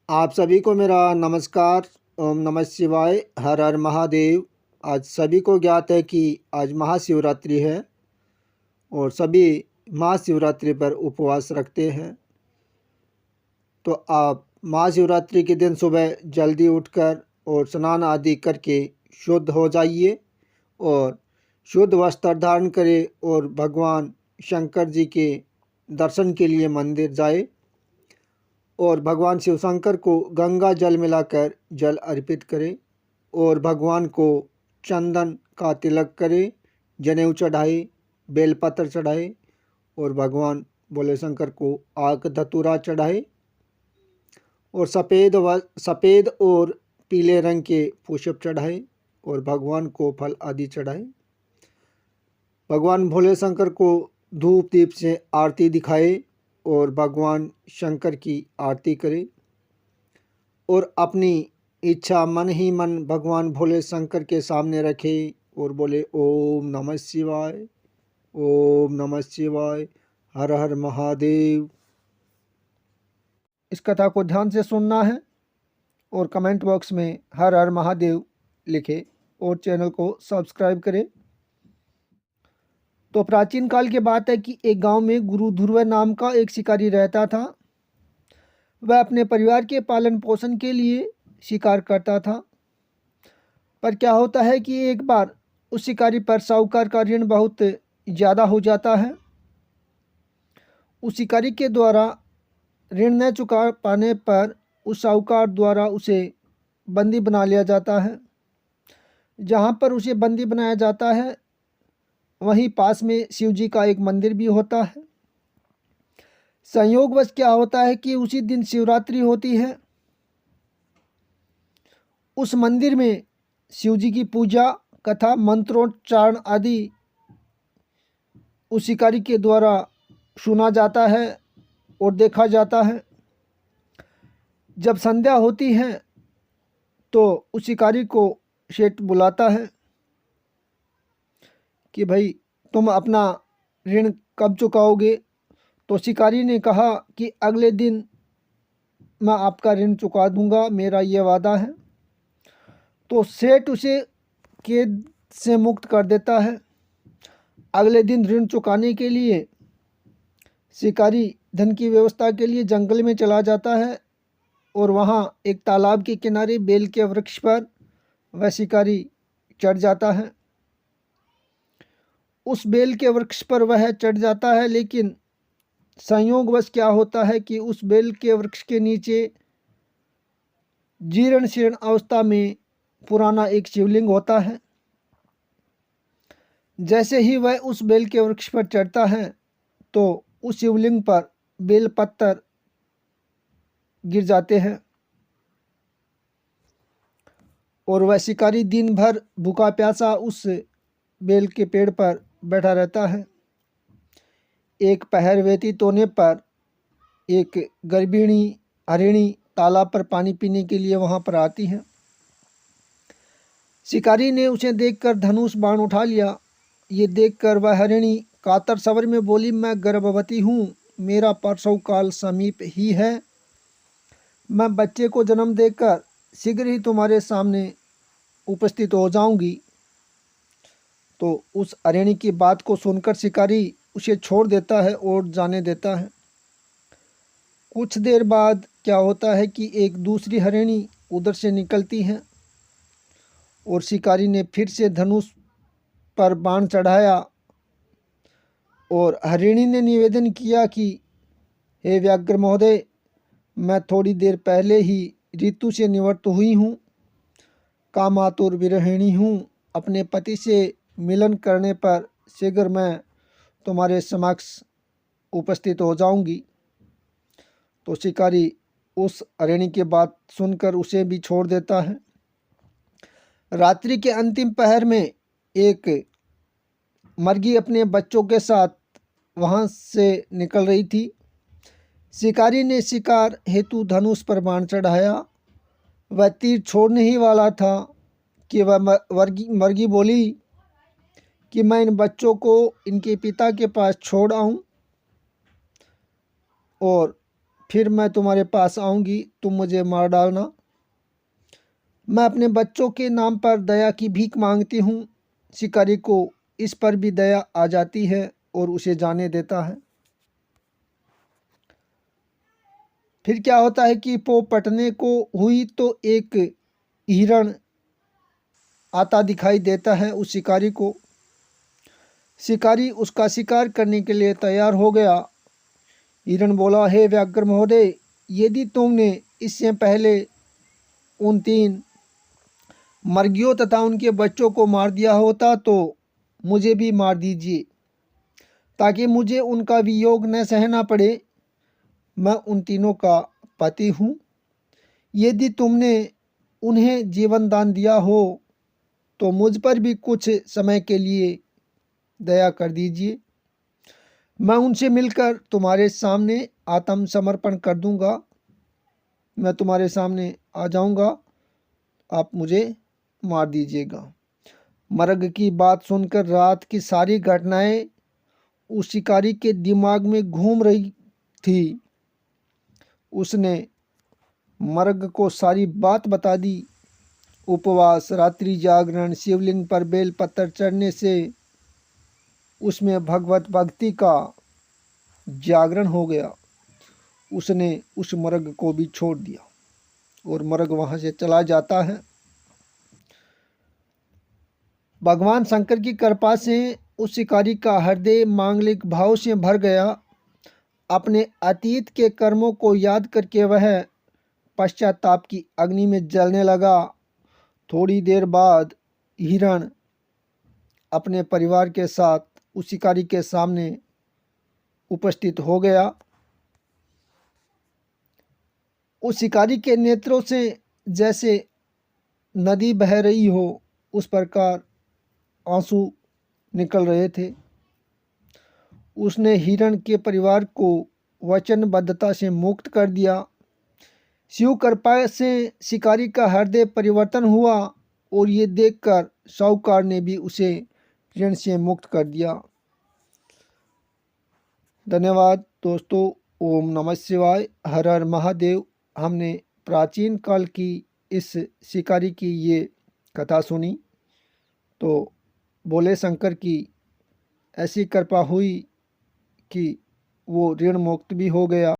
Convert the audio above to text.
आप सभी को मेरा नमस्कार। ओम नमः शिवाय। हर हर महादेव। आज सभी को ज्ञात है कि आज महाशिवरात्रि है और सभी महाशिवरात्रि पर उपवास रखते हैं। तो आप महाशिवरात्रि के दिन सुबह जल्दी उठकर और स्नान आदि करके शुद्ध हो जाइए और शुद्ध वस्त्र धारण करें और भगवान शंकर जी के दर्शन के लिए मंदिर जाए और भगवान शिव शंकर को गंगा जल मिलाकर जल अर्पित करें और भगवान को चंदन का तिलक करें, जनेऊ चढ़ाए, बेलपत्र चढ़ाए और भगवान भोले शंकर को आक धतूरा चढ़ाए और सफ़ेद और पीले रंग के पुष्प चढ़ाए और भगवान को फल आदि चढ़ाए। भगवान भोले शंकर को धूप दीप से आरती दिखाए और भगवान शंकर की आरती करें और अपनी इच्छा मन ही मन भगवान भोले शंकर के सामने रखे और बोले ओम नमः शिवाय, ओम नमः शिवाय, हर हर महादेव। इस कथा को ध्यान से सुनना है और कमेंट बॉक्स में हर हर महादेव लिखे और चैनल को सब्सक्राइब करें। तो प्राचीन काल की बात है कि एक गांव में गुरु ध्रुव नाम का एक शिकारी रहता था। वह अपने परिवार के पालन पोषण के लिए शिकार करता था। पर क्या होता है कि एक बार उस शिकारी पर साहूकार का ऋण बहुत ज़्यादा हो जाता है। उस शिकारी के द्वारा ऋण न चुका पाने पर उस साहूकार द्वारा उसे बंदी बना लिया जाता है। जहाँ पर उसे बंदी बनाया जाता है वहीं पास में शिव जी का एक मंदिर भी होता है। संयोगवश क्या होता है कि उसी दिन शिवरात्रि होती है। उस मंदिर में शिव जी की पूजा, कथा, मंत्रोच्चारण आदि उस शिकारी के द्वारा सुना जाता है और देखा जाता है। जब संध्या होती है तो उस शिकारी को सेठ बुलाता है कि भाई तुम अपना ऋण कब चुकाओगे। तो शिकारी ने कहा कि अगले दिन मैं आपका ऋण चुका दूंगा, मेरा ये वादा है। तो सेठ उसे कैद से मुक्त कर देता है। अगले दिन ऋण चुकाने के लिए शिकारी धन की व्यवस्था के लिए जंगल में चला जाता है और वहाँ एक तालाब के किनारे बेल के वृक्ष पर वह शिकारी चढ़ जाता है। उस बेल के वृक्ष पर वह चढ़ जाता है, लेकिन संयोगवश क्या होता है कि उस बेल के वृक्ष के नीचे जीर्ण शीर्ण अवस्था में पुराना एक शिवलिंग होता है। जैसे ही वह उस बेल के वृक्ष पर चढ़ता है तो उस शिवलिंग पर बेल पत्थर गिर जाते हैं और वह शिकारी दिन भर भूखा प्यासा उस बेल के पेड़ पर बैठा रहता है। एक पहर व्यतीत होने पर एक गर्भिणी हरिणी तालाब पर पानी पीने के लिए वहां पर आती है। शिकारी ने उसे देखकर धनुष बाण उठा लिया। ये देखकर वह हरिणी कातर स्वर में बोली, मैं गर्भवती हूँ, मेरा प्रसव काल समीप ही है। मैं बच्चे को जन्म देकर शीघ्र ही तुम्हारे सामने उपस्थित हो जाऊंगी। तो उस हरिणी की बात को सुनकर शिकारी उसे छोड़ देता है और जाने देता है। कुछ देर बाद क्या होता है कि एक दूसरी हरिणी उधर से निकलती है और शिकारी ने फिर से धनुष पर बाण चढ़ाया और हरिणी ने निवेदन किया कि हे व्याघ्र महोदय, मैं थोड़ी देर पहले ही ऋतु से निवृत्त हुई हूँ, कामातुर विरहिणी हूँ। अपने पति से मिलन करने पर शीघ्र मैं तुम्हारे समक्ष उपस्थित हो जाऊंगी। तो शिकारी उस हरिणी की बात सुनकर उसे भी छोड़ देता है। रात्रि के अंतिम पहर में एक मर्गी अपने बच्चों के साथ वहां से निकल रही थी। शिकारी ने शिकार हेतु धनुष पर बाण चढ़ाया। वह तीर छोड़ने ही वाला था कि वह मर्गी बोली कि मैं इन बच्चों को इनके पिता के पास छोड़ आऊं और फिर मैं तुम्हारे पास आऊँगी, तुम मुझे मार डालना। मैं अपने बच्चों के नाम पर दया की भीख मांगती हूँ। शिकारी को इस पर भी दया आ जाती है और उसे जाने देता है। फिर क्या होता है कि पो पटने को हुई तो एक हिरण आता दिखाई देता है उस शिकारी को। शिकारी उसका शिकार करने के लिए तैयार हो गया। हिरण बोला, हे व्याघ्र महोदय, यदि तुमने इससे पहले उन 3 मर्गियों तथा उनके बच्चों को मार दिया होता तो मुझे भी मार दीजिए, ताकि मुझे उनका वियोग न सहना पड़े। मैं उन तीनों का पति हूँ। यदि तुमने उन्हें जीवन दान दिया हो तो मुझ पर भी कुछ समय के लिए दया कर दीजिए। मैं उनसे मिलकर तुम्हारे सामने आत्मसमर्पण कर दूंगा। मैं तुम्हारे सामने आ जाऊंगा, आप मुझे मार दीजिएगा। मर्ग की बात सुनकर रात की सारी घटनाएं उस शिकारी के दिमाग में घूम रही थी। उसने मर्ग को सारी बात बता दी। उपवास, रात्रि जागरण, शिवलिंग पर बेल पत्थर चढ़ने से उसमें भगवत भक्ति का जागरण हो गया। उसने उस मर्ग को भी छोड़ दिया और मर्ग वहाँ से चला जाता है। भगवान शंकर की कृपा से उस शिकारी का हृदय मांगलिक भाव से भर गया। अपने अतीत के कर्मों को याद करके वह पश्चाताप की अग्नि में जलने लगा। थोड़ी देर बाद हिरण अपने परिवार के साथ उस शिकारी के सामने उपस्थित हो गया। उस शिकारी के नेत्रों से जैसे नदी बह रही हो उस प्रकार आंसू निकल रहे थे। उसने हिरण के परिवार को वचनबद्धता से मुक्त कर दिया। शिव कृपा से शिकारी का हृदय परिवर्तन हुआ और ये देखकर साहूकार ने भी उसे ऋण से मुक्त कर दिया। धन्यवाद दोस्तों। ओम नमः शिवाय। हर हर महादेव। हमने प्राचीन काल की इस शिकारी की ये कथा सुनी तो बोले शंकर की ऐसी कृपा हुई कि वो ऋण मुक्त भी हो गया।